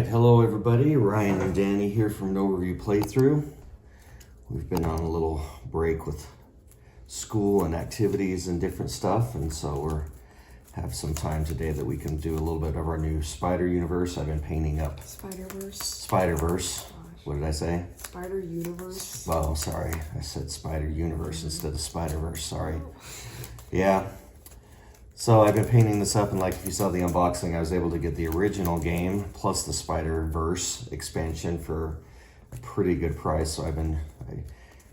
right, hello everybody. Ryan and Danny here from No Review Playthrough. We've been on a little break with school and activities and different stuff, and so we're have some time today that we can do a little bit of our new Spider Universe. I've been painting up Spider-Verse. What did I say? Spider Universe. Oh, sorry. I said Spider Universe instead of Spider-Verse. Sorry. Yeah. So I've been painting this up, and like if you saw the unboxing, I was able to get the original game plus the Spider-Verse expansion for a pretty good price. So I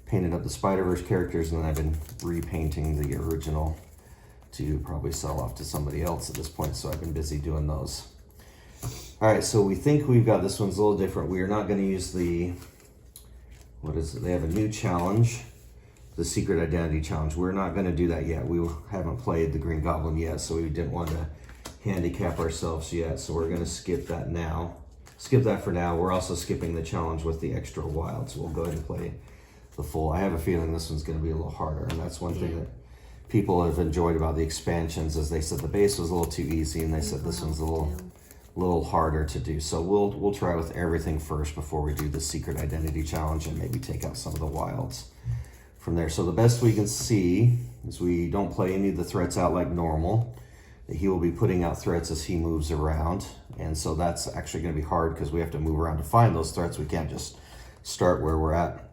painted up the Spider-Verse characters, and then I've been repainting the original to probably sell off to somebody else at this point. So I've been busy doing those. All right, so we think we've got, this one's a little different. We are not going to use the, what is it? They have a new challenge, the Secret Identity Challenge. We're not going to do that yet. We haven't played the Green Goblin yet, so we didn't want to handicap ourselves yet. So we're going to skip that now. Skip that for now. We're also skipping the challenge with the extra wild, so we'll go ahead and play the full. I have a feeling this one's going to be a little harder, and that's one thing that people have enjoyed about the expansions, is they said the base was a little too easy, and they said this one's a little harder to do. So we'll try with everything first before we do the Secret Identity Challenge and maybe take out some of the wilds from there. So the best we can see is we don't play any of the threats out like normal. He will be putting out threats as he moves around, and so that's actually going to be hard because we have to move around to find those threats. We can't just start where we're at.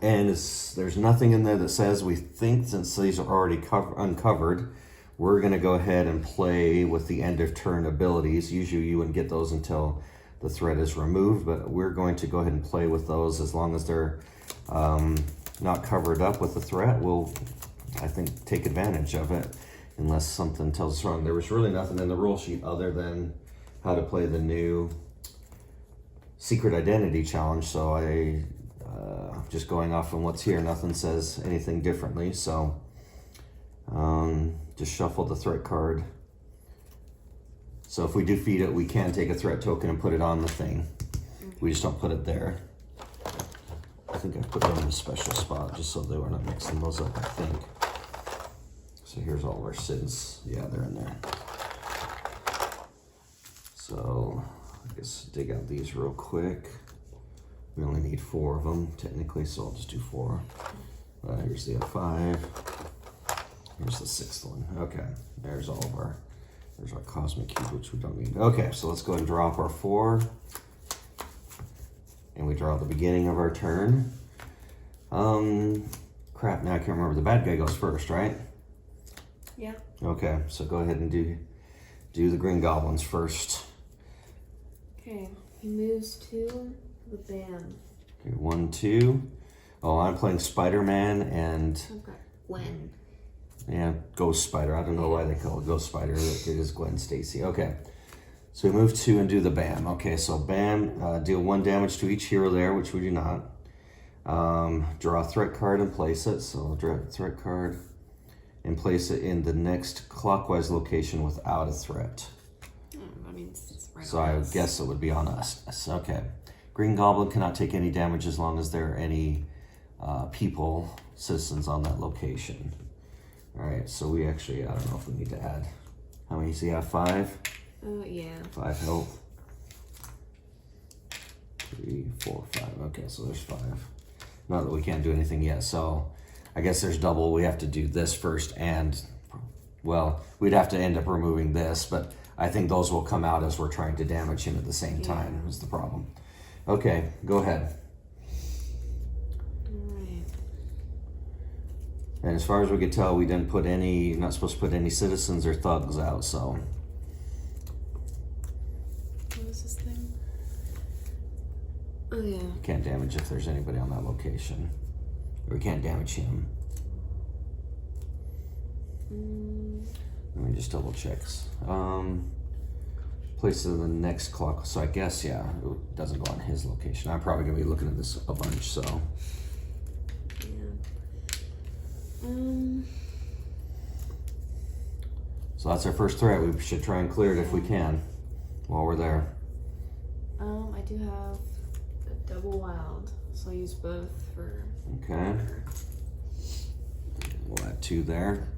And there's nothing in there that says, we think since these are already uncovered, we're going to go ahead and play with the end of turn abilities. Usually you wouldn't get those until the threat is removed, but we're going to go ahead and play with those as long as they're not covered up with the threat. We'll, I think, take advantage of it unless something tells us wrong. There was really nothing in the rule sheet other than how to play the new Secret Identity Challenge, so just going off on what's here, nothing says anything differently. So just shuffle the threat card. So if we defeat it, we can take a threat token and put it on the thing. We just don't put it there. I think I put it in a special spot just so they were not mixing those up, I think. So here's all of our sins. Yeah, they're in there. So I guess dig out these real quick. We only need 4 of them technically, so I'll just do 4. Here's the other 5. Here's the 6th one. Okay, there's all of our, there's our Cosmic Cube, which we don't need. Okay, so let's go ahead and draw up our 4. And we draw at the beginning of our turn. Crap, now I can't remember. The bad guy goes first, right? Yeah. Okay, so go ahead and do the Green Goblins first. Okay, he moves to the band. Okay, 1, 2. Oh, I'm playing Spider-Man and... Okay, Gwen. Yeah, Ghost Spider. I don't know why they call it Ghost Spider. It is Gwen Stacy. Okay. So we move 2 and do the BAM. Okay, so BAM, deal 1 damage to each hero there, which we do not. Draw a threat card and place it. So I'll draw a threat card and place it in the next clockwise location without a threat. That means it's right So on I us. guess it would be on us. Yes, okay. Green Goblin cannot take any damage as long as there are any people, citizens on that location. All right, so we actually, I don't know if we need to add. How many does he have? 5? Yeah. 5 health. 3, 4, 5. Okay, so there's 5. Not that we can't do anything yet, so I guess there's double. We have to do this first, and, well, we'd have to end up removing this, but I think those will come out as we're trying to damage him at the same time, is the problem. Okay, go ahead. Alright. And as far as we could tell, we didn't put any, not supposed to put any citizens or thugs out, so. What was this thing? Oh, yeah. You can't damage if there's anybody on that location. Or we can't damage him. Let me just double check. Place it in the next clock. So I guess, yeah, it doesn't go on his location. I'm probably going to be looking at this a bunch, so. So that's our first threat. We should try and clear it if we can while we're there. I do have a double wild, so I'll use both for... Okay. We'll add 2 there.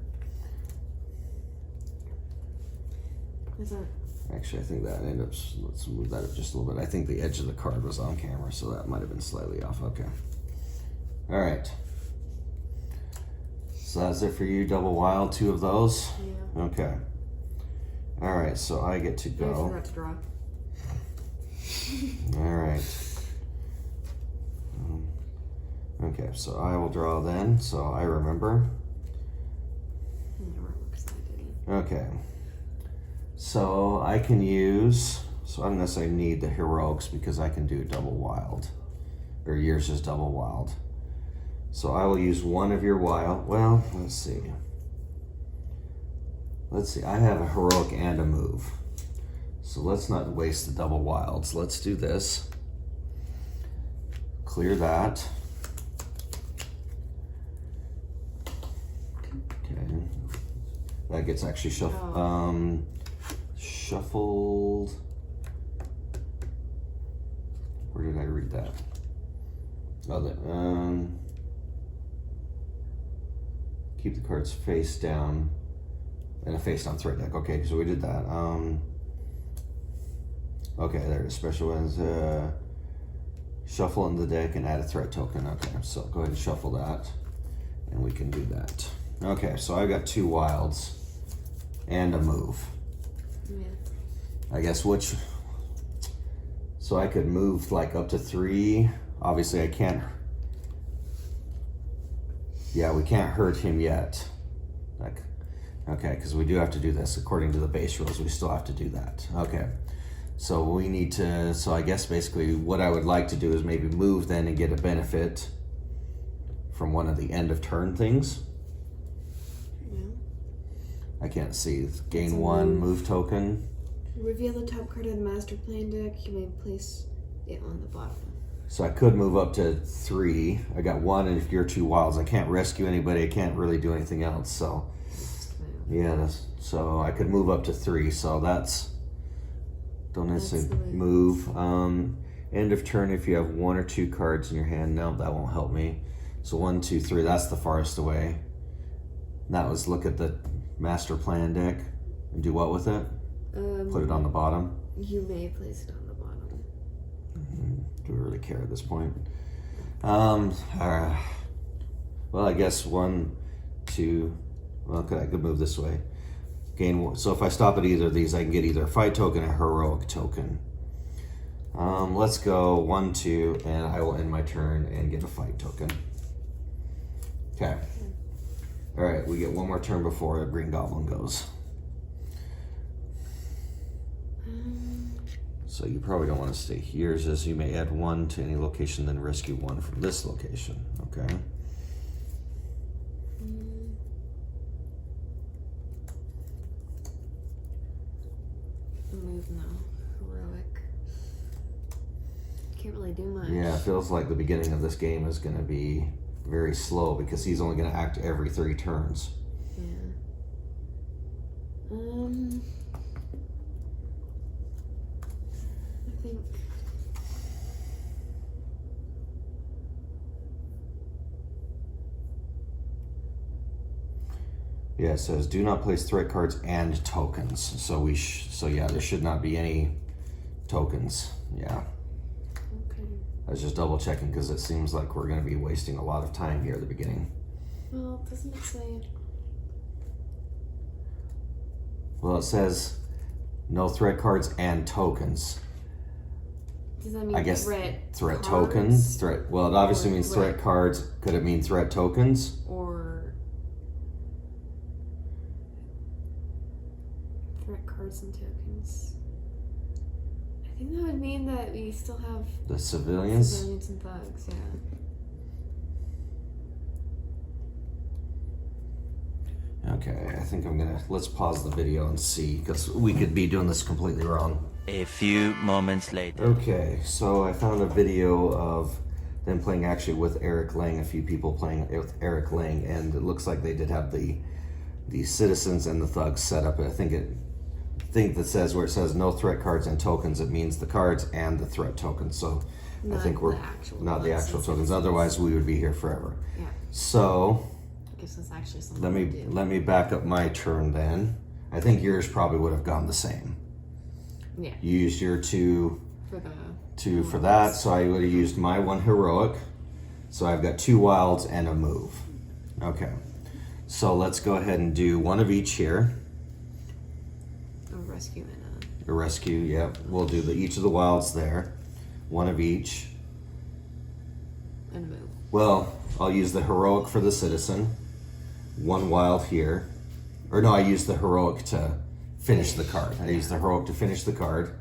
Is that Actually, I think that ended up, let's move that up just a little bit. I think the edge of the card was on camera, so that might have been slightly off. Okay. All right. So that's it for you, double wild, 2 of those? Yeah. Okay. All right, so I get to I go. forgot to draw. All right. Okay, so I will draw then, so I remember. I remember because I didn't. Okay. So I can use, so I don't necessarily need the heroics because I can do double wild. Or yours is double wild. So I will use 1 of your wild. Well, let's see. Let's see, I have a heroic and a move. So let's not waste the double wilds. Let's do this. Clear that. Okay. That gets actually shuffled. Oh. Shuffled. Where did I read that? Oh, keep the cards face down and a face down threat deck. Okay, so we did that. Okay, there it is. Special ones. Shuffle in the deck and add a threat token. Okay, so go ahead and shuffle that, and we can do that. Okay, so I got 2 wilds and a move. Yeah. I guess which. So I could move like up to 3. Obviously, I can't. Yeah, we can't hurt him yet. Like, okay, because we do have to do this according to the base rules. We still have to do that. Okay. So we need to, so I guess basically what I would like to do is maybe move then and get a benefit from one of the end of turn things. Yeah. I can't see. Gain 1 move token. Reveal the top card of the master plan deck. You may place it on the bottom. So I could move up to 3. I got 1 and if you're 2 wilds, I can't rescue anybody. I can't really do anything else. So yeah, so I could move up to 3. So that's, don't necessarily move. End of turn if you have 1 or 2 cards in your hand. No, that won't help me. So 1, 2, 3, that's the farthest away. That was look at the master plan deck and do what with it? Put it on the bottom. You may place it on the bottom. Do we really care at this point? Well, I guess 1, 2. Well, I could move this way. Gain. So if I stop at either of these, I can get either a fight token or a heroic token. Let's go 1, 2, and I will end my turn and get a fight token. Okay. All right, we get 1 more turn before a green goblin goes. So you probably don't want to stay here. As you may add 1 to any location, then rescue 1 from this location. Okay. Move now. Heroic. Can't really do much. Yeah, it feels like the beginning of this game is going to be very slow because he's only going to act every 3 turns. Yeah. I think. Yeah, it says do not place threat cards and tokens. So so yeah, there should not be any tokens. Yeah. Okay. I was just double checking because it seems like we're going to be wasting a lot of time here at the beginning. Well, doesn't it say? Well, it says no threat cards and tokens. Does that mean I guess threat cards? tokens? Well, it obviously Or means threat- threat cards. Could it mean threat tokens? Or threat cards and tokens? I think that would mean that we still have The civilians? civilians and thugs, yeah. Okay, I think let's pause the video and see, because we could be doing this completely wrong. A few moments later. Okay, so I found a video of them playing actually with Eric Lang, a few people playing with Eric Lang, and it looks like they did have the citizens and the thugs set up. I think that says where it says no threat cards and tokens, it means the cards and the threat tokens. So I think we're not the actual tokens. Otherwise, we would be here forever. Yeah. So I guess that's actually something let me back up my turn then. I think yours probably would have gone the same. Yeah. You used your 2 For the 2 for that, so I would have used my 1 heroic. So I've got 2 wilds and a move. Okay. So let's go ahead and do 1 of each here. a rescue and A rescue, yep. We'll do each of the wilds there. 1 of each. a move. Well, I'll use the heroic for the citizen. 1 wild here. Or no, I used the heroic to finish the card. I used the heroic to finish the card.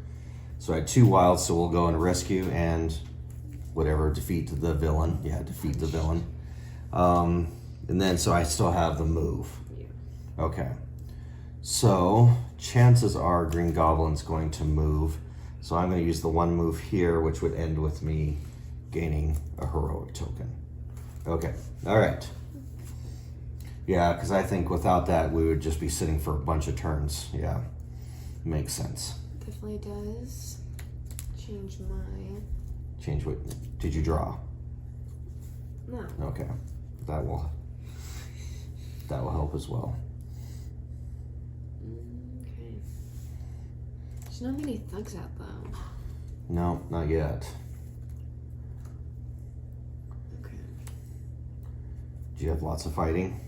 So I had 2 wilds, so we'll go and rescue and whatever, defeat the villain. Yeah, defeat the villain. And then, so I still have the move. Yeah. Okay. So, chances are Green Goblin's going to move. So I'm going to use the 1 move here, which would end with me gaining a heroic token. Okay. All right. Yeah, because I think without that, we would just be sitting for a bunch of turns. Yeah. Makes sense. Definitely does. Change my. Change what? Did you draw? No. Okay. That will help as well. Okay. There's not many thugs out though. No, not yet. Okay. Do you have lots of fighting?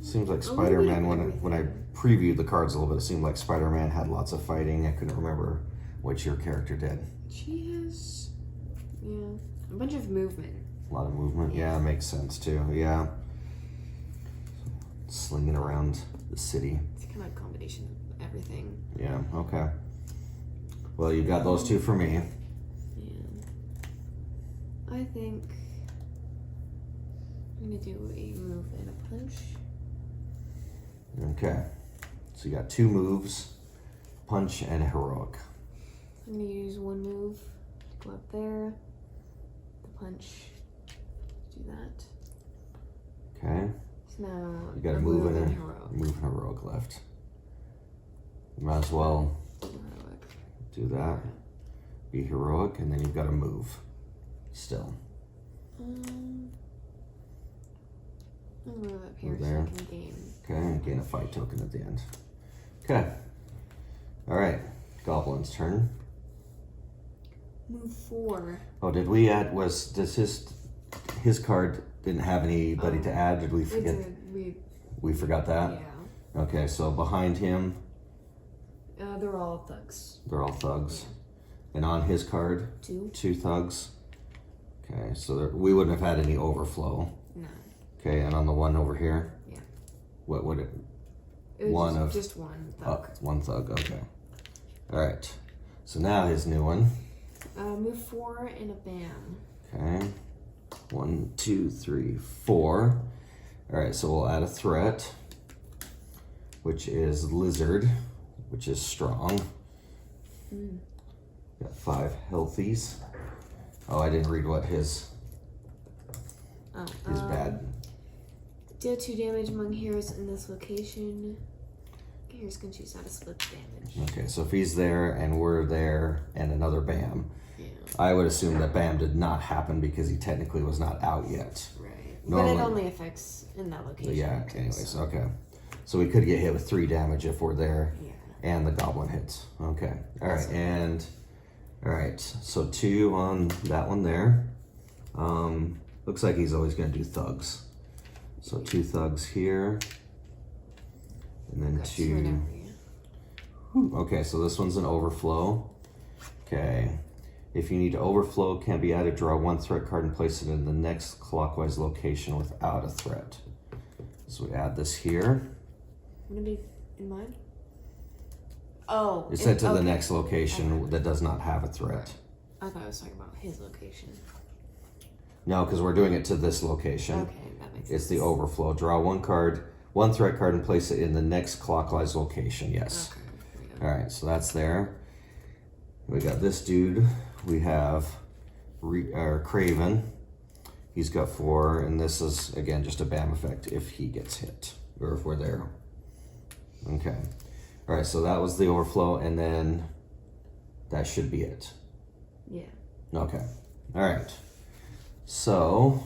Seems like a little Spider-Man, bit of when I previewed the cards a little bit, it seemed like Spider-Man had lots of fighting. I couldn't remember what your character did. She has, yeah, a bunch of movement. A lot of movement. Yeah, makes sense too. Yeah. Slinging around the city. It's kind of a combination of everything. Yeah, okay. Well, you got those 2 for me. Yeah. I think I'm gonna do a move and a punch. Okay. So you got 2 moves, punch and a heroic. I'm gonna use 1 move to go up there. The punch. Do that. Okay. So now You got a move and a heroic left. You might as well Heroic. do that. Be heroic, and then you've got to move. Still. I'm gonna move up here Move so there. I can gain. Okay, and gain a fight token at the end. Okay. Alright. Goblin's turn. Move 4. Oh, did we add, does his card didn't have anybody to add? Did we forget? We forgot that? Yeah. Okay, so behind him, They're all thugs. they're all thugs. And on his card, 2. 2 thugs. Okay, so we wouldn't have had any overflow. No. Okay, and on the one over here? Yeah. What would it? It was One of- just 1 thug. 1 thug, okay. Alright, so now his new one. Move 4 and a bam. Okay, 1, 2, 3, 4. Alright, so we'll add a threat, which is lizard, which is strong. Got 5 healthies. Oh, I didn't read what his bad. Deal 2 damage among heroes in this location. Heroes can choose how to split the damage. Okay, so if he's there and we're there and another bam, Yeah. I would assume that bam did not happen because he technically was not out yet. Right. Normally- But it only affects in that location. Yeah, too, anyways, so- okay. So we could get hit with 3 damage if we're there Yeah. and the goblin hits. Okay, all right, Awesome. and all right, so 2 on that one there. Looks like he's always gonna do thugs. So 2 thugs here, and then Got 2 2. in every. Whew, okay, so this one's an overflow. Okay. If you need to overflow, can be added, draw 1 threat card and place it in the next clockwise location without a threat. So we add this here. Wouldn't it be in mine? Oh. It's set to the okay. next location that does not have a threat. I thought I was talking about his location. No, because we're doing it to this location. Okay, that makes sense. It's the overflow. Draw 1 card, 1 threat card, and place it in the next clockwise location. Yes. Okay. There we go. All right, so that's there. We got this dude. We have Craven. He's got 4, and this is, again, just a BAM effect if he gets hit, or if we're there. Okay. All right, so that was the overflow, and then that should be it. Yeah. Okay. All right. So,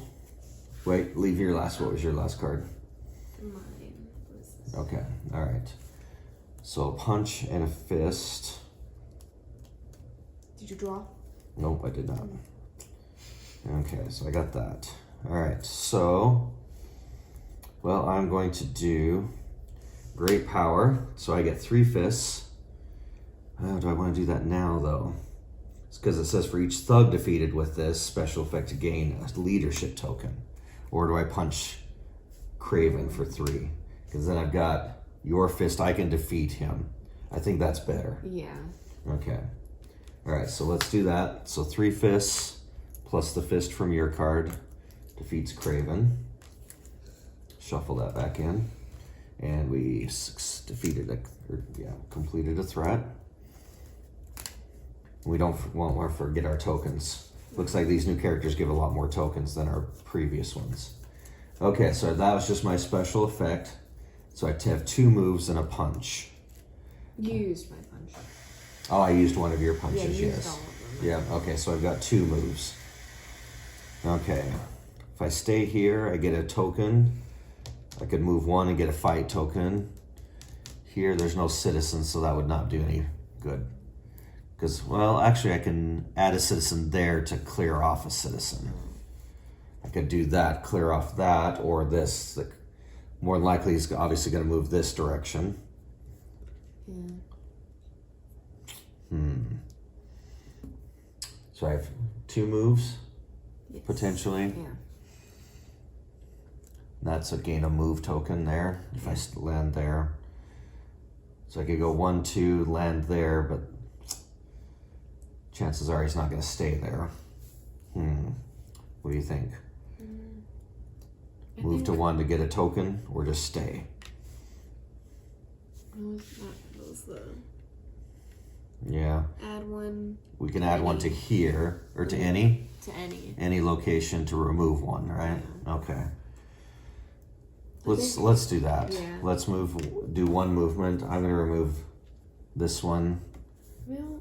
wait, leave your last, what was your last card? Mine was this. Okay, all right. So punch and a fist. Did you draw? Nope, I did not. Okay, so I got that. All right, so, well, I'm going to do great power. So I get 3 fists. Oh, do I want to do that now, though? It's because it says for each thug defeated with this special effect to gain a leadership token. Or do I punch Craven for 3? Because then I've got your fist, I can defeat him. I think that's better. Yeah. Okay. All right, so let's do that. So 3 fists plus the fist from your card defeats Craven. Shuffle that back in. And we completed a threat. We won't want to forget our tokens. Looks like these new characters give a lot more tokens than our previous ones. Okay, so that was just my special effect. So I have 2 moves and a punch. You used my punch. Oh, I used one of your punches, Yeah, you yes. used all of them. Yeah, okay, so I've got 2 moves. Okay, if I stay here, I get a token. I could move 1 and get a fight token. Here, there's no citizens, so that would not do any good. Because, well, actually, I can add a citizen there to clear off a citizen. I could do that, clear off that, or this. More than likely, he's obviously going to move this direction. Yeah. So I have 2 moves, Yes. potentially. Yeah. That's a gain a move token there, if I land there. So I could go 1, 2, land there, but chances are he's not going to stay there. What do you think? Move to 1 to get a token, or just stay? What was the Yeah. add 1 We can add 1 to here, or to any to any? location to remove 1, right? Yeah. Okay. Let's do that. Yeah. Let's do 1 movement. I'm gonna remove this one. Well,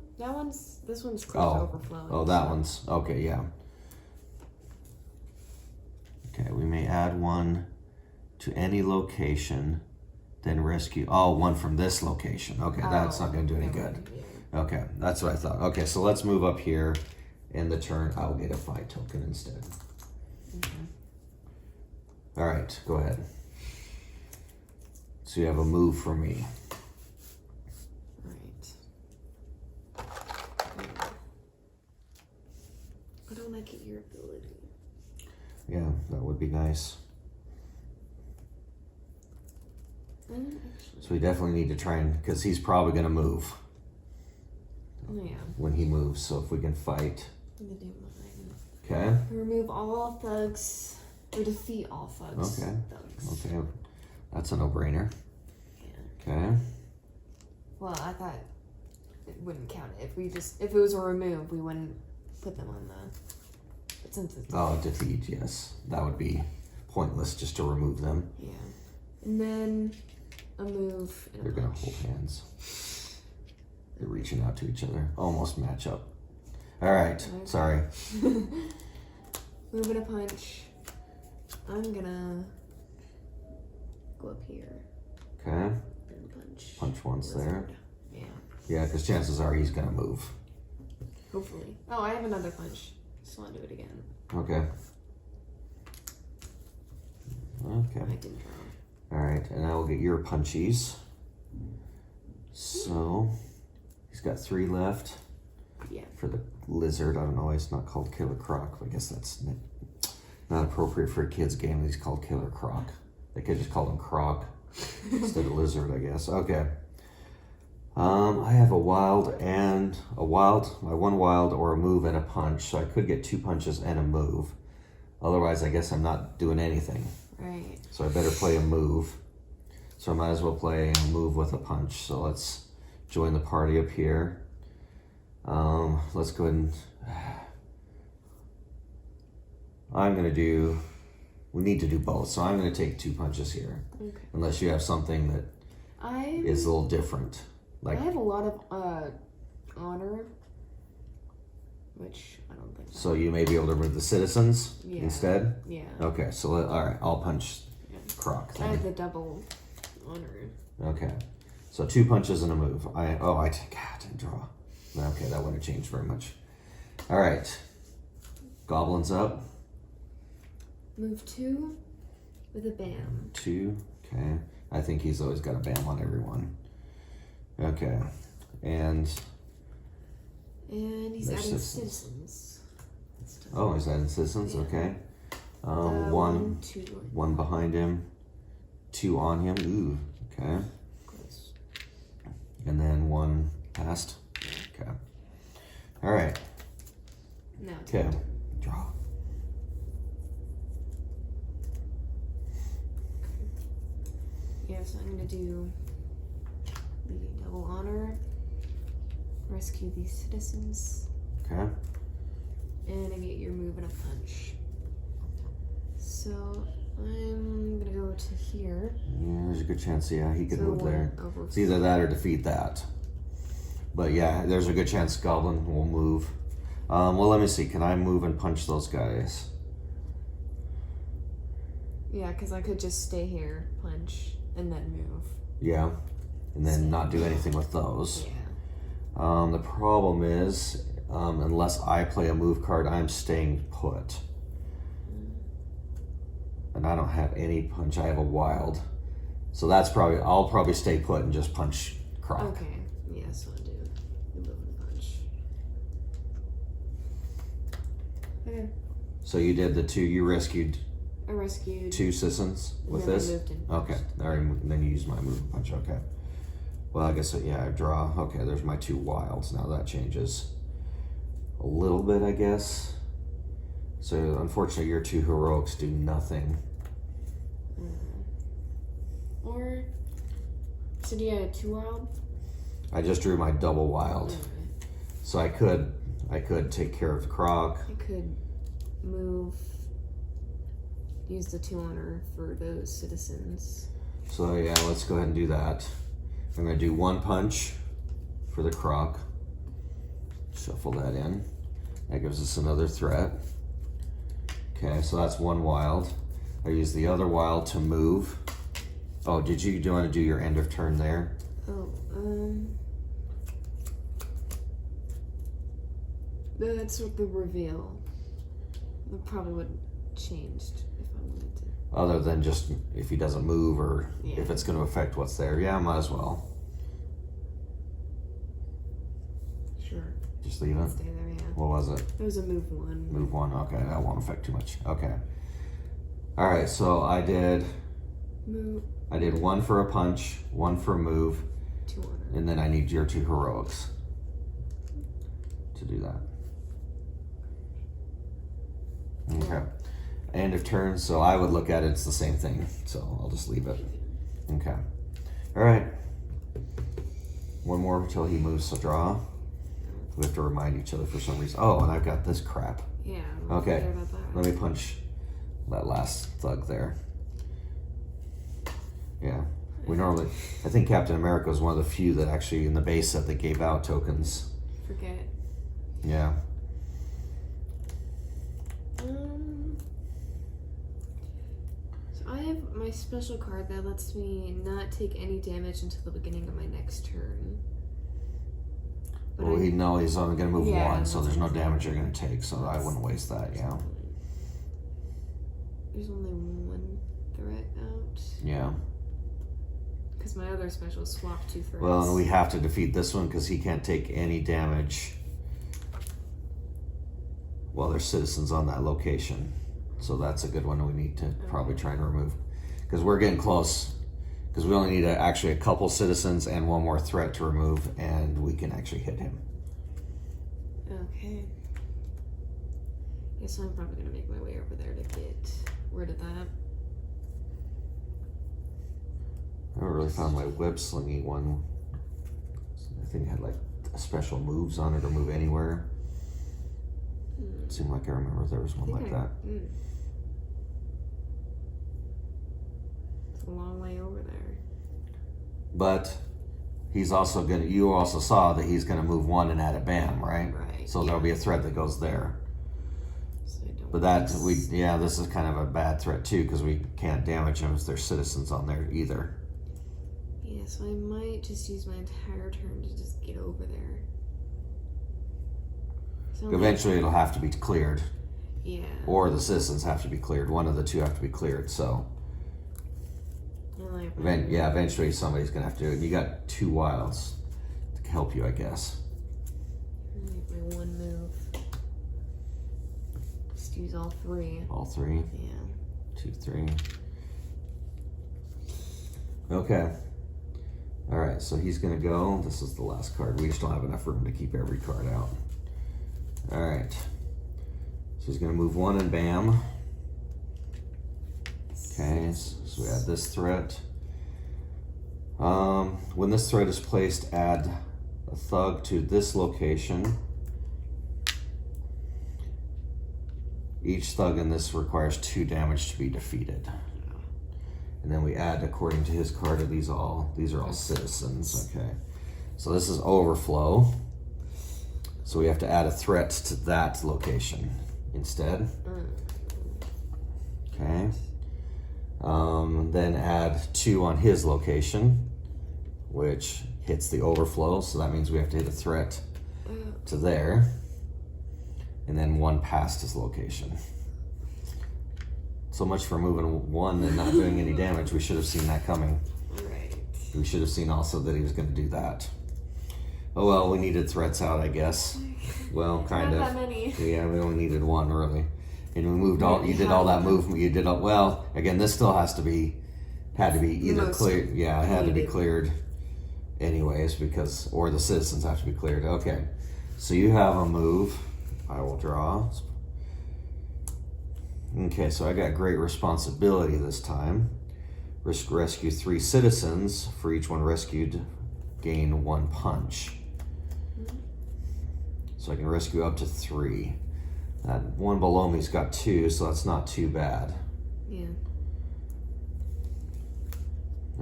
this one's close to overflowing. Oh, that one's okay. Yeah. Okay, we may add 1 to any location, then rescue. Oh, 1 from this location. Okay, that's not gonna do any good. Yeah. Okay, that's what I thought. Okay, so let's move up here. In the turn, I'll get a fight token instead. Okay. All right, go ahead. So you have a move for me. Right. I don't like it, your ability. Yeah, that would be nice. So we definitely need to try and, because he's probably going to move Oh, yeah. when he moves. So if we can fight. I'm gonna do mine. Okay. Remove all thugs, or defeat all thugs. Okay. Thugs. Okay. That's a no-brainer. Yeah. Okay. Well, I thought it wouldn't count it. If it was a remove, we wouldn't put them on the. But since it's Defeat, yes. That would be pointless just to remove them. yeah, and then a move. And They're a going to punch. hold hands. They're reaching out to each other. Almost match up. All right. Okay. Sorry. Move and a punch. I'm gonna go up here Okay. and punch. Punch once there. Lizard. Yeah. Yeah, because chances are he's going to move. Hopefully. Oh, I have another punch. Just want to do it again. Okay. Okay. I didn't draw. All right, and I will get your punchies. So he's got 3 left. Yeah. For the lizard. I don't know why it's not called Killer Croc. I guess that's not appropriate for a kid's game. He's called Killer Croc. They could just call him Croc instead of lizard, I guess. Okay. I have my 1 wild or a move and a punch, so I could get 2 punches and a move. Otherwise, I guess I'm not doing anything. Right. So I better play a move. So I might as well play a move with a punch. So let's join the party up here. Let's go ahead and we need to do both. So I'm going to take 2 punches here. Okay. Unless you have something that is a little different. I have a lot of honor, which I don't think. So you may be able to remove the citizens instead? Yeah. Okay, so all right, I'll punch Croc. I have the double honor. Okay, so 2 punches and a move. I didn't draw. Okay, that wouldn't have changed very much. All right. Goblins up. Move 2 with a bam. 2. Okay. I think he's always got a bam on everyone. Okay. And he's There's adding citizens. citizens. oh, he's adding citizens. Yeah. Okay. One, One 2. one behind him, 2 on him. Ooh. Okay. Close. And then 1 past. Okay. All right. Now it's Okay. my turn. Draw. Yeah, so I'm gonna do the double honor, rescue these citizens, Okay. and I get your move and a punch. So I'm gonna go to here. Yeah, there's a good chance. Yeah, he could So move there. over It's either that or defeat that. But yeah, there's a good chance Goblin will move. Well, let me see. Can I move and punch those guys? Yeah, because I could just stay here, punch, and then move. Yeah. And then not do anything with those. Yeah. The problem is, unless I play a move card, I'm staying put. And I don't have any punch. I have a wild. So I'll probably stay put and just punch Croc. Okay. Yeah, so I'll do the move and punch. Okay. So you did the 2, you rescued I rescued 2 citizens with then I this? moved and Okay, then you use my move and punch, okay. Well, I guess, yeah, I draw. Okay, there's my 2 wilds. Now that changes a little bit, I guess. So, unfortunately, your 2 heroics do nothing. Or so do you have 2 wild? I just drew my double wild. Okay. So I could take care of the Croc. I could move, use the 2 honor for those citizens. So, yeah, let's go ahead and do that. I'm going to do 1 punch for the Croc. Shuffle that in. That gives us another threat. Okay, so that's 1 wild. I use the other wild to move. Oh, do you want to do your end of turn there? Oh, that's what the reveal. That probably would have changed if I wanted to. Other than just if he doesn't move or Yeah. if it's going to affect what's there. Yeah, might as well. Sure. Just leave it. Stay there, yeah. What was it? It was a move 1. Move 1. Okay, that won't affect too much. Okay. All right, so I did Move 1 for a punch, 1 for a move, 2 honor. and then I need your 2 heroics to do that. Okay. End of turn, so I would look at it, it's the same thing. So I'll just leave it. Okay. All right. 1 more until he moves, so draw. We have to remind each other for some reason. Oh, and I've got this crap. Yeah. Okay. Forget about that. Let me punch that last thug there. Yeah. I think Captain America was one of the few that actually in the base set that gave out tokens. Forget. Yeah. So I have my special card that lets me not take any damage until the beginning of my next turn. But Well, he's only going to move Yeah, 1, so that's there's no what I'm damage you're going to take, so I wouldn't waste that, yeah. There's only 1 threat out. Yeah. Because my other special swap 2 threats. Well, and we have to defeat this one because he can't take any damage while there's citizens on that location. So that's a good one we need to probably try and remove. Because we're getting close. Because we only need actually a couple citizens and 1 more threat to remove, and we can actually hit him. Okay. Yeah, so I'm probably going to make my way over there to get rid of that. I haven't really found my web slinging one. I think it had like special moves on it or move anywhere. It seemed like I remember there was one like that. It's a long way over there. But he's also gonna. You also saw that he's gonna move 1 and add a bam, right? Right. So there'll be a threat that goes there. So I don't But this is kind of a bad threat too because we can't damage him if there's citizens on there either. Yeah, so I might just use my entire turn to just get over there. So Eventually, it'll have to be cleared, yeah. or the citizens have to be cleared. One of the two have to be cleared. So, eventually somebody's gonna have to do it. And you got 2 wilds to help you, I guess. My 1 move. Just use all 3. All 3. Yeah. 2, 3. Okay. All right. So he's gonna go. This is the last card. We just don't have enough room to keep every card out. All right. So he's gonna move 1 and bam. Okay. So we add this threat. When this threat is placed, add a thug to this location. Each thug in this requires 2 damage to be defeated. And then we add according to his card. These are all citizens. Okay. So this is overflow. So we have to add a threat to that location instead. Okay. Then add 2 on his location, which hits the overflow. So that means we have to hit a threat to there. And then 1 past his location. So much for moving 1 and not doing any damage. We should have seen that coming. Right. We should have seen also that he was going to do that. Oh well, we needed threats out, I guess. Well, kind Not of. that many. Yeah, we only needed 1 really. And we moved all. You did all that movement. You did all. Well, again, this still had to be either Most cleared. Yeah, it had to be needed. cleared, anyways, or the citizens have to be cleared. Okay, so you have a move. I will draw. Okay, so I got great responsibility this time. Rescue 3 citizens. For each one rescued, gain 1 punch. So I can rescue up to 3. That one below me's got 2, so that's not too bad. Yeah.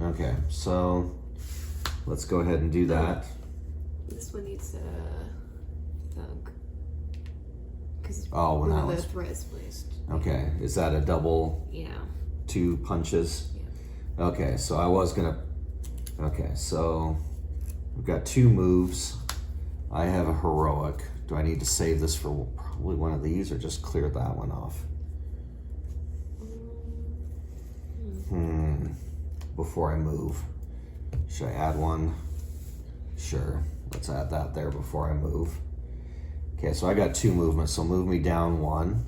Okay, so let's go ahead and do that. This one needs a thug. Because Oh, when that the was threat is placed. okay. Is that a double Yeah. 2 punches? Yeah. Okay, so I was gonna. Okay, so we've got 2 moves. I have a heroic. Do I need to save this for probably one of these or just clear that one off? Before I move. Should I add 1? Sure. Let's add that there before I move. Okay, so I got 2 movements, so move me down 1.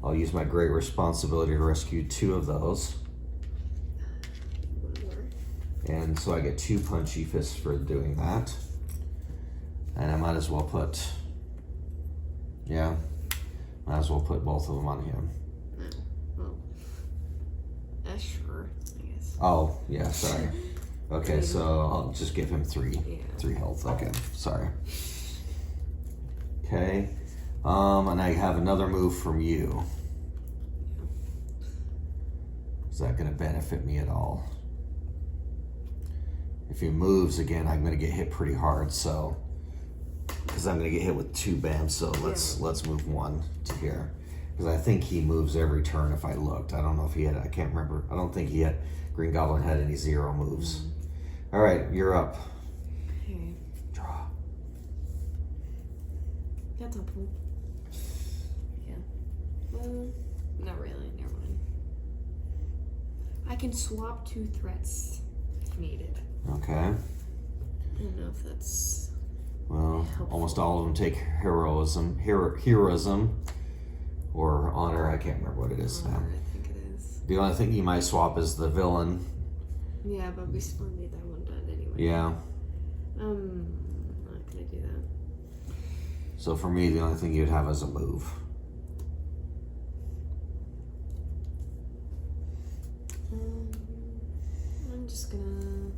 I'll use my great responsibility to rescue 2 of those. 1 more. And so I get 2 punchy fists for doing that. And I might as well put, might as well put both of them on him. Well, sure, I guess. Oh, yeah, sorry. Okay, so I'll just give him 3. Yeah. 3 health, okay, sorry. Okay, and I have another move from you. Is that gonna benefit me at all? If he moves again, I'm gonna get hit pretty hard, so, because I'm gonna get hit with 2 bams, so let's move 1 to here. Because I think he moves every turn if I looked. I don't know if he had, I can't remember. I don't think Green Goblin had any 0 moves. All right, you're up. Okay. Draw. That's helpful. Yeah. Well, not really. Never mind. I can swap 2 threats if needed. Okay. I don't know if that's Well, helpful. almost all of them take heroism, or honor. I can't remember what it is now. I think it is. The only thing you might swap is the villain. Yeah, but we still need that one done anyway. Yeah. Not gonna do that. So for me, the only thing you'd have is a move. I'm just gonna.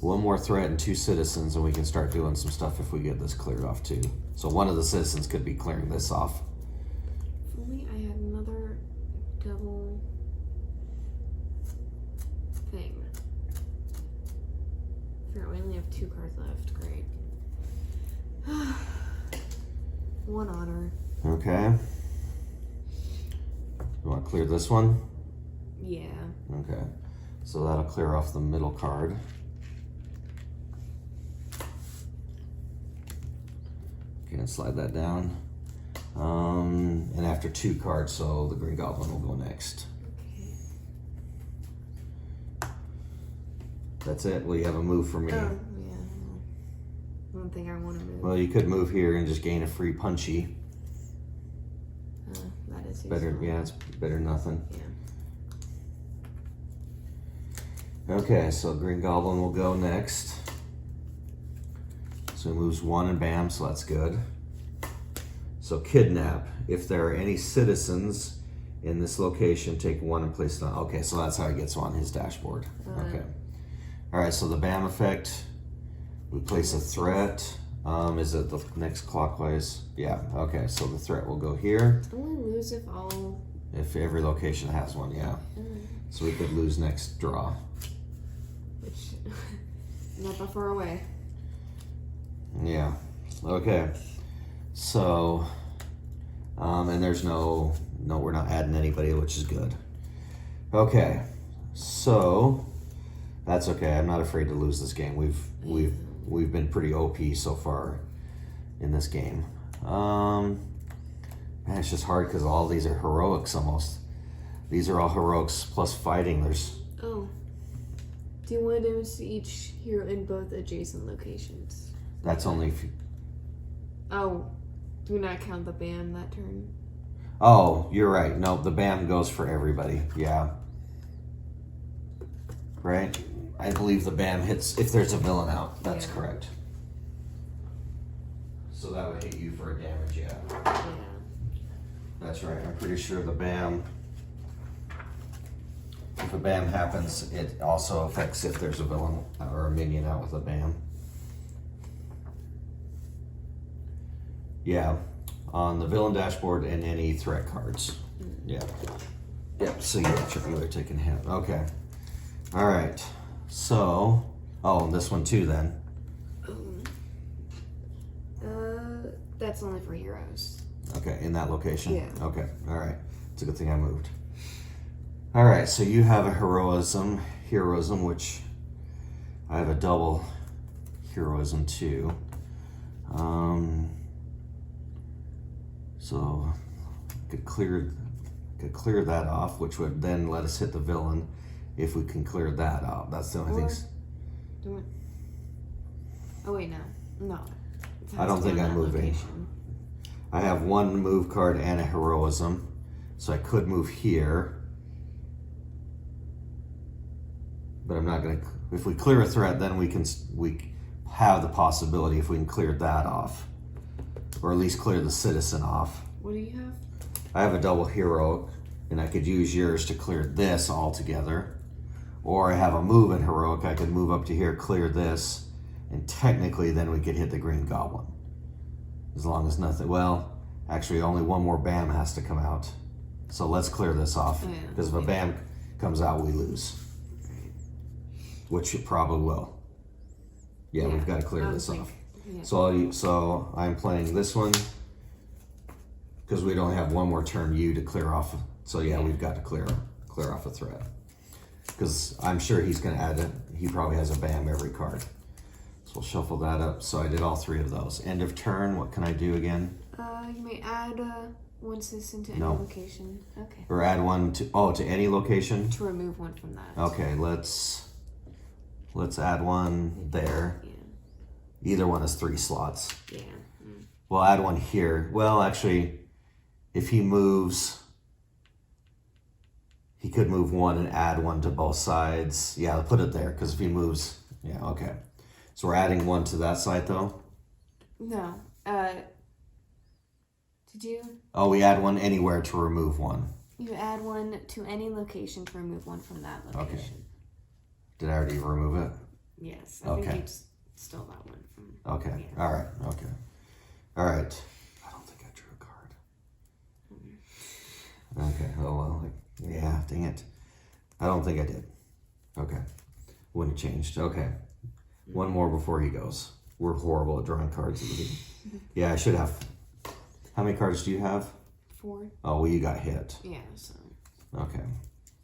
1 more threat and 2 citizens, and we can start doing some stuff if we get this cleared off too. So one of the citizens could be clearing this off. If only I had another double thing. Fair, we only have 2 cards left. Great. 1 honor. Okay. You want to clear this one? Yeah. Okay. So that'll clear off the middle card. Okay, and slide that down. And after 2 cards, so the Green Goblin will go next. Okay. That's it. Well, you have a move for me. Oh, yeah. I don't think I want to move. Well, you could move here and just gain a free punchy. That is Better, useful. yeah, it's better than nothing. Yeah. Okay, so Green Goblin will go next. So he moves 1 and bam, so that's good. So kidnap. If there are any citizens in this location, take 1 and place it on. Okay, so that's how he gets on his dashboard. Okay. All right, so the bam effect, we place a threat. Is it the next clockwise? Yeah, okay, so the threat will go here. Don't we lose if all... If every location has one, yeah. So we could lose next draw. Which, not that far away. Yeah, okay. So, and there's no, we're not adding anybody, which is good. Okay, so that's okay. I'm not afraid to lose this game. We've been pretty OP so far in this game. Man, it's just hard because all these are heroics almost. These are all heroics plus fighting. There's. Oh. Do you want to damage to each hero in both adjacent locations? That's only if you, Oh. Do not count the bam that turn. oh, you're right. No, the bam goes for everybody. Yeah. Right? I believe the bam hits if there's a villain out. That's Yeah. correct. So that would hit you for a damage, yeah. Yeah. That's right. I'm pretty sure the bam. If a bam happens, it also affects if there's a villain or a minion out with a bam. Yeah, on the villain dashboard and any threat cards. Yeah. Yep, so you're taking hit. Okay. All right. So, oh, this one too then. That's only for heroes. Okay, in that location? Yeah. Okay, all right. It's a good thing I moved. All right, so you have a heroism, which I have a double heroism too. So could clear that off, which would then let us hit the villain if we can clear that out. That's the only thing. Do it. Oh wait, no. I don't think I'm moving. Location. I have 1 move card and a heroism, so I could move here. But I'm not gonna. If we clear a threat, then we have the possibility if we can clear that off, or at least clear the citizen off. What do you have? I have a double hero, and I could use yours to clear this altogether. Or I have a move in heroic. I could move up to here, clear this, and technically then we could hit the Green Goblin. As long as nothing. Well, actually, only 1 more bam has to come out. So let's clear this off, because if a bam comes out, we lose. Which it probably will. Yeah, we've got to clear this off. Yeah. So I'm playing this one because we don't have 1 more turn you to clear off. So yeah, we've got to clear off a threat. Because I'm sure he's going to add it. He probably has a bam every card. So we'll shuffle that up. So I did all 3 of those. End of turn. What can I do again? You may add 1 citizen to any No. location. Okay. Or add 1 to any location. To remove 1 from that. Okay, let's add 1 there. Yeah. Either one is 3 slots. Yeah. We'll add 1 here. Well, actually, if he moves, he could move 1 and add 1 to both sides. Yeah, I'll put it there, because if he moves, yeah, okay. So we're adding 1 to that side, though? No. Did you? Oh, we add 1 anywhere to remove 1. You add 1 to any location to remove 1 from that location. Okay. Did I already remove it? Yes. I think Okay. you stole that 1 from. Okay. Yeah. All right. Okay. All right. I don't think I drew a card. Okay. Oh, well. Yeah, dang it. I don't think I did. Okay. Wouldn't have changed. Okay. 1 more before he goes. We're horrible at drawing cards at the beginning. Yeah, I should have. How many cards do you have? 4. Oh, well, you got hit. Yeah, so. Okay.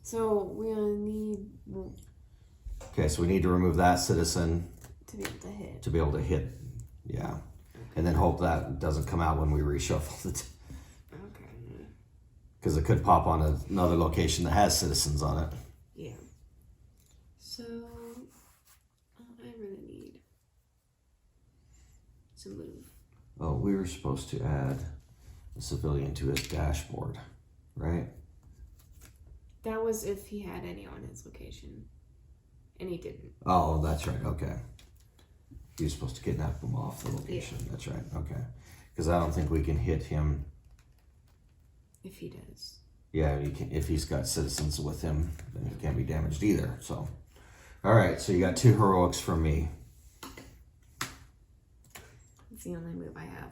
So we'll need Okay, so we need to remove that citizen to be able to hit. to be able to hit. Yeah. and then hope that doesn't come out when we reshuffle it. Okay. Because it could pop on another location that has citizens on it. Yeah. So, I really need to move. Oh, we were supposed to add a civilian to his dashboard, right? That was if he had any on his location. And he didn't. Oh, that's right. Okay. He was supposed to kidnap him off the location. Yeah. That's right. Okay. Because I don't think we can hit him. If he does. Yeah, you can, if he's got citizens with him, then he can't be damaged either. So, all right. So you got 2 heroics from me. It's the only move I have.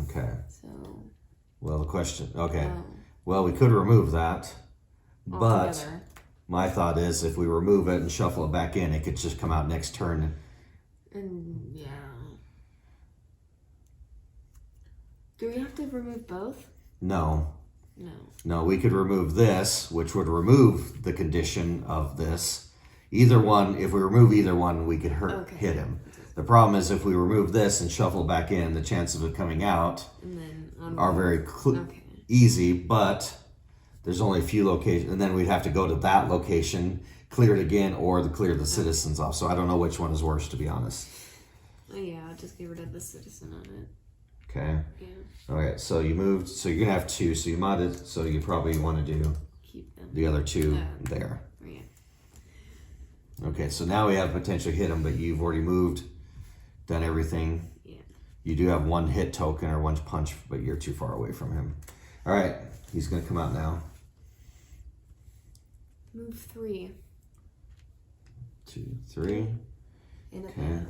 Okay. So. Well, the question. Okay. Um, Well, we could remove that, but altogether. my thought is if we remove it and shuffle it back in, it could just come out next turn. And yeah. Do we have to remove both? No. No. No, we could remove this, which would remove the condition of this. Either one, if we remove either one, we could hit him. The problem is if we remove this and shuffle back in, the chances of it coming out And then are very okay. easy, but there's only a few locations, and then we'd have to go to that location, clear it again, or clear the citizens off. So I don't know which one is worse, to be honest. Oh, yeah, I'll just get rid of the citizen on it. Okay. Yeah. All right. So you moved. So you're gonna have 2. So you modded. So you probably want to do Keep them. the other 2 there. Yeah. Okay. So now we have potentially hit him, but you've already moved, done everything. Yeah. You do have 1 hit token or 1 punch, but you're too far away from him. All right. He's gonna come out now. Move 3. 2, 3. In a Okay. pan.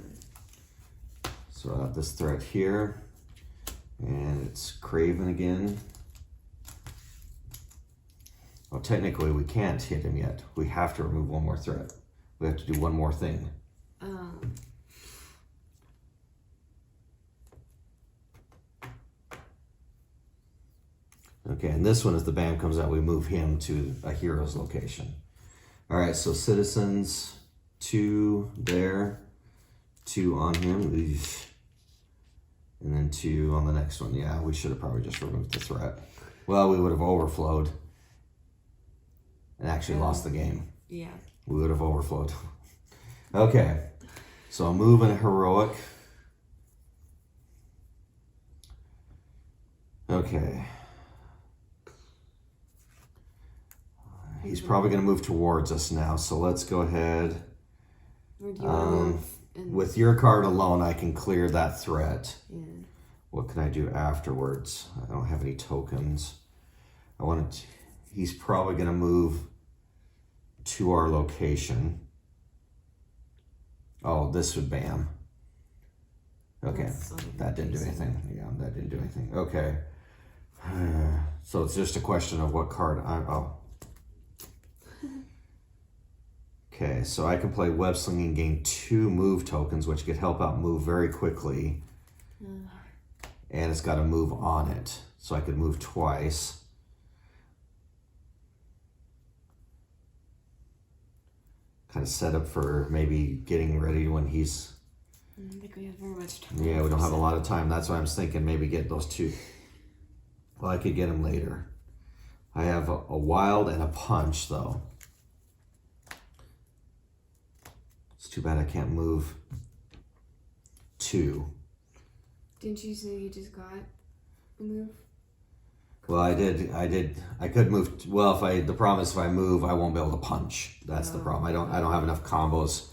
So I have this threat here, and it's Craven again. Well, technically we can't hit him yet. We have to remove 1 more threat. We have to do 1 more thing. Okay, and this one, as the BAM comes out, we move him to a hero's location. All right, so citizens, 2 there, 2 on him. Eesh. And then 2 on the next one. Yeah, we should have probably just removed the threat. Well, we would have overflowed and actually lost the game. Yeah. We would have overflowed. Okay, so a move and a heroic. Okay. He's probably going to move towards us now, so let's go ahead. Or do you want to move? And, With your card alone, I can clear that threat. yeah. What can I do afterwards? I don't have any tokens. I want to. He's probably going to move to our location. Oh, this would BAM. Okay, that didn't do anything. Yeah, that didn't do anything. Okay. So it's just a question of what card oh. Okay, so I can play web sling and gain 2 move tokens, which could help out move very quickly. And it's got to move on it, so I could move twice. Kind of set up for maybe getting ready when he's. I don't think we have very much time. Yeah, we don't have a lot of time. That's why I was thinking maybe get those 2. Well, I could get them later. I have a wild and a punch, though. It's too bad I can't move 2. Didn't you say you just got a move? Well, I did. I could move. Well, the problem is if I move, I won't be able to punch. That's the problem. I don't have enough combos.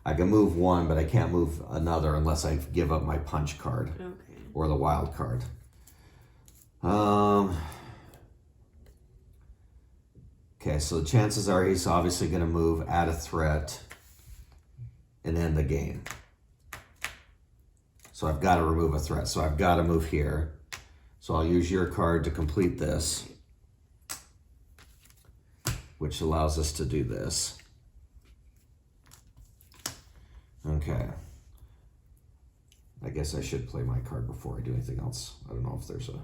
I can move 1, but I can't move another unless I give up my punch card or the wild card. Okay, so the chances are he's obviously going to move, add a threat, and end the game. So I've got to remove a threat. So I've got to move here. So I'll use your card to complete this, which allows us to do this. Okay. I guess I should play my card before I do anything else. I don't know if there's a...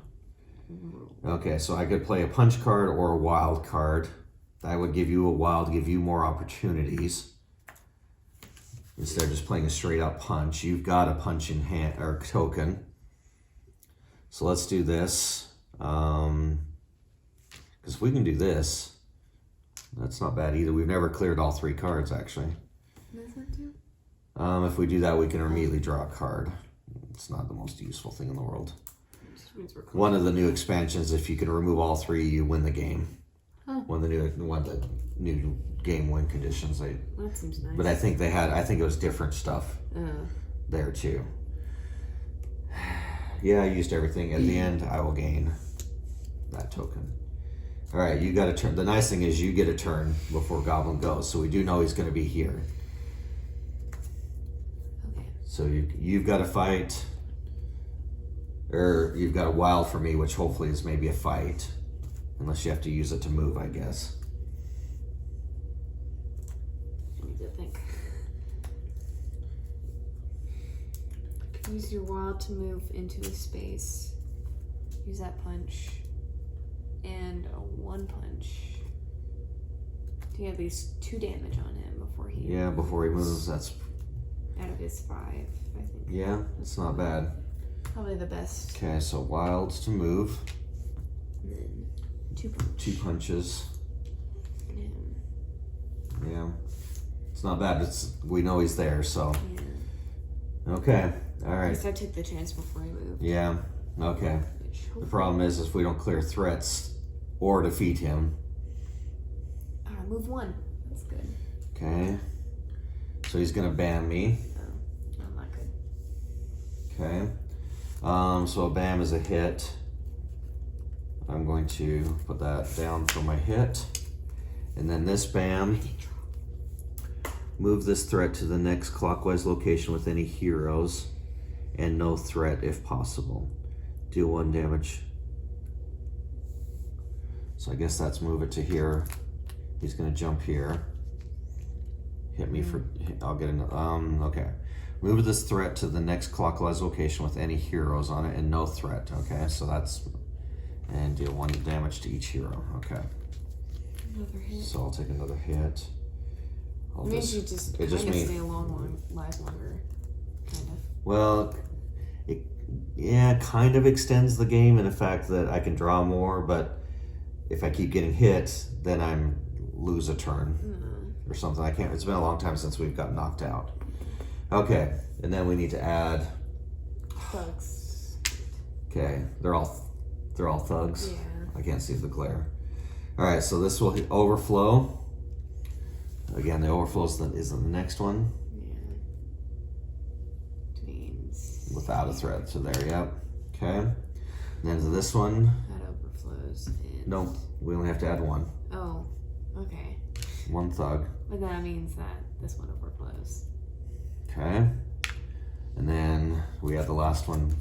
Okay, so I could play a punch card or a wild card. That would give you a wild, give you more opportunities. instead of just playing a straight up punch. You've got a punch in hand or token. So let's do this. Because if we can do this, that's not bad either. We've never cleared all 3 cards actually. This one too? If we do that, we can immediately draw a card. It's not the most useful thing in the world. One of the new expansions, if you can remove all 3, you win the game. Huh. One of the new game win conditions. That seems nice. But I think it was different stuff there too. Yeah, I used everything. At the end, I will gain that token. All right, you got a turn. The nice thing is you get a turn before Goblin goes, so we do know he's going to be here. Okay. So you've got a fight, or you've got a wild for me, which hopefully is maybe a fight, unless you have to use it to move, I guess. I need to think. Use your wild to move into a space. Use that punch. And a 1 punch. To get at least 2 damage on him before he before he moves. That's out of his 5, I think. yeah, it's not bad. Probably the best. Okay, so wilds to move. And then 2 punch. 2 punches. Yeah. Yeah, it's not bad. We know he's there, so Yeah. okay, all At right. least I took the chance before he moved. Yeah, okay. The problem is if we don't clear threats or defeat him. Move 1. That's good. Okay, so he's gonna ban me. Oh, not good. Okay, so a bam is a hit. I'm going to put that down for my hit, and then this bam. Move this threat to the next clockwise location with any heroes, and no threat if possible. Deal 1 damage. So I guess that's move it to here. He's gonna jump here. Hit me for, I'll get an, okay. Move this threat to the next clockwise location with any heroes on it and no threat, okay? So that's, and deal 1 damage to each hero, okay. Another hit. So I'll take another hit. It means you just kind of stay alive longer, kind of. Well, it kind of extends the game in the fact that I can draw more, but if I keep getting hit, then I'm lose a turn or something. I can't. It's been a long time since we've got knocked out. Okay, and then we need to add Thugs. Okay, they're all thugs. Yeah. I can't see the glare. All right, so this will overflow. Again, the overflow is the next one. Yeah. Which means Without a threat, so there, yep. Okay. And then to this one. that overflows. And... Nope, we only have to add 1. Oh, okay. 1 thug. But that means that this one overflows. Okay. And then we add the last one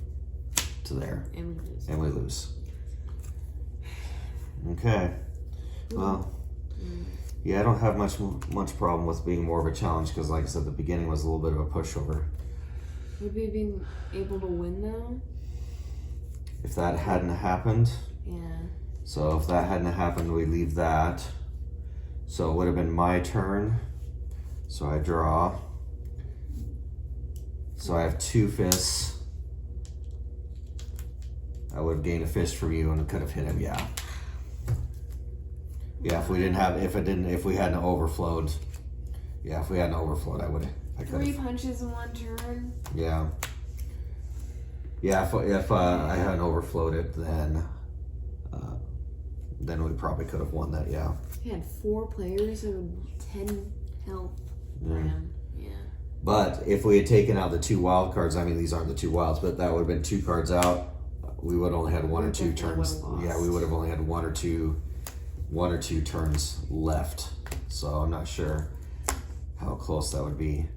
to there. And we lose. And we lose. Okay. Well, yeah, I don't have much problem with being more of a challenge because, like I said, the beginning was a little bit of a pushover. Would we be able to win though? If that hadn't happened, Yeah. so if that hadn't happened, we leave that. So it would have been my turn. So I draw. So I have 2 fists. I would have gained a fist from you and could have hit him, yeah. Yeah, if we hadn't overflowed. Yeah, if we hadn't overflowed, I could 3 have. punches in 1 turn. Yeah. Yeah, if I hadn't overflowed it, then we probably could have won that, yeah. He had 4 players and 10 health. Man. Yeah. But if we had taken out the 2 wild cards, I mean, these aren't the 2 wilds, but that would have been 2 cards out. We would only had 1 or 2 turns. Yeah, we would have only had 1 or 2 turns left. So I'm not sure how close that would be.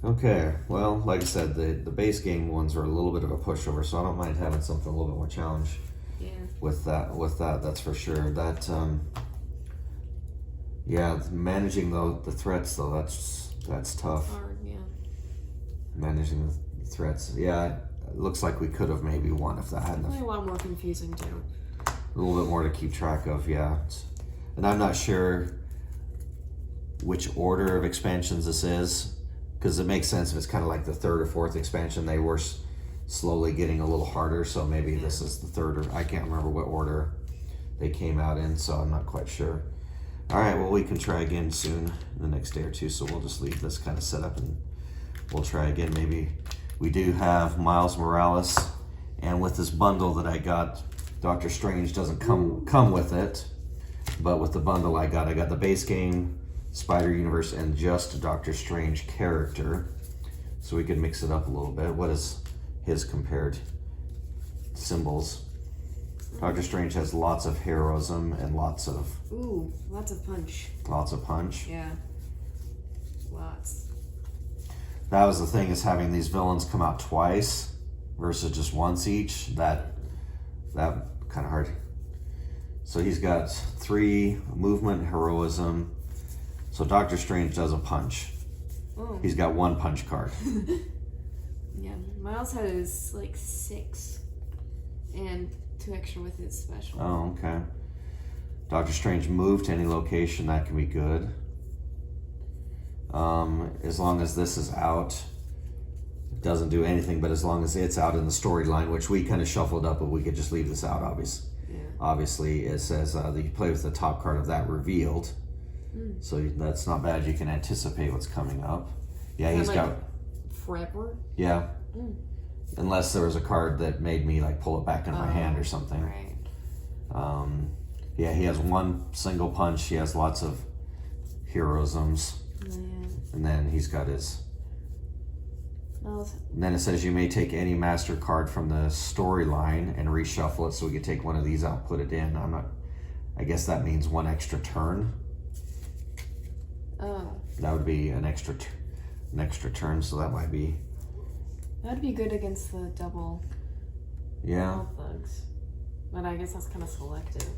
Okay, well, like I said, the base game ones are a little bit of a pushover, so I don't mind having something a little bit more challenge. Yeah. With that, that's for sure. That, yeah, managing the threats though, that's tough. Hard, yeah. Managing the threats, yeah. It looks like we could have maybe won if that hadn't. Definitely a lot more confusing too. A little bit more to keep track of, yeah. And I'm not sure which order of expansions this is. because it makes sense if it's kind of like the third or fourth expansion. They were slowly getting a little harder, so maybe this is the third, or I can't remember what order they came out in, so I'm not quite sure. All right, well, we can try again soon, the next day or two, so we'll just leave this kind of set up and we'll try again. Maybe we do have Miles Morales, and with this bundle that I got, Doctor Strange doesn't come with it, but with the bundle I got the base game, Spider-Universe, and just Doctor Strange character, so we can mix it up a little bit. What is his compared symbols? Doctor Strange has lots of heroism and lots of punch. Lots of punch. Yeah. Lots. That was the thing, is having these villains come out twice versus just once each. That kind of hard. So he's got 3 movement, heroism. So Doctor Strange doesn't punch. Oh. He's got 1 punch card. Yeah. Miles has like 6 and 2 extra with his special. Oh, okay. Doctor Strange move to any location, that can be good. As long as this is out, it doesn't do anything, but as long as it's out in the storyline, which we kind of shuffled up, but we could just leave this out, obviously. Yeah. Obviously, it says that you play with the top card of that revealed. So that's not bad. You can anticipate what's coming up. Yeah, he's got forever. Yeah. Unless there was a card that made me like pull it back in my hand or something. Right. Yeah, he has 1 single punch. He has lots of heroisms. Yeah. And then he's got his... Miles. And then it says you may take any master card from the storyline and reshuffle it, so we could take one of these out, put it in. I guess that means 1 extra turn. Oh. That would be an extra turn, so that might be... That'd be good against the double thugs. But I guess that's kind of selective.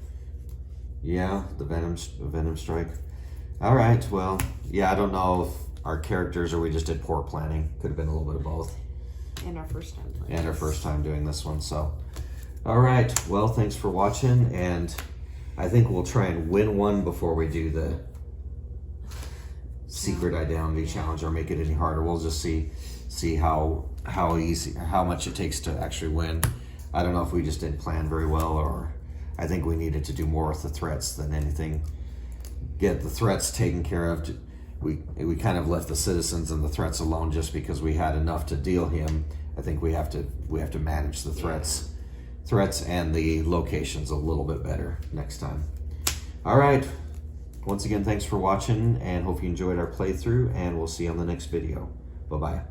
Yeah, the Venom Strike. All right, well, yeah, I don't know if our characters or we just did poor planning. Could have been a little bit of both. And our first time playing. And our first time doing this one, so. All right, well, thanks for watching, and I think we'll try and win one before we do the secret identity challenge or make it any harder. We'll just see how easy, how much it takes to actually win. I don't know if we just didn't plan very well, or I think we needed to do more with the threats than anything. Get the threats taken care of. We kind of left the citizens and the threats alone just because we had enough to deal him. I think we have to manage the threats and the locations a little bit better next time. All right. Once again, thanks for watching, and hope you enjoyed our playthrough, and we'll see you on the next video. Bye-bye.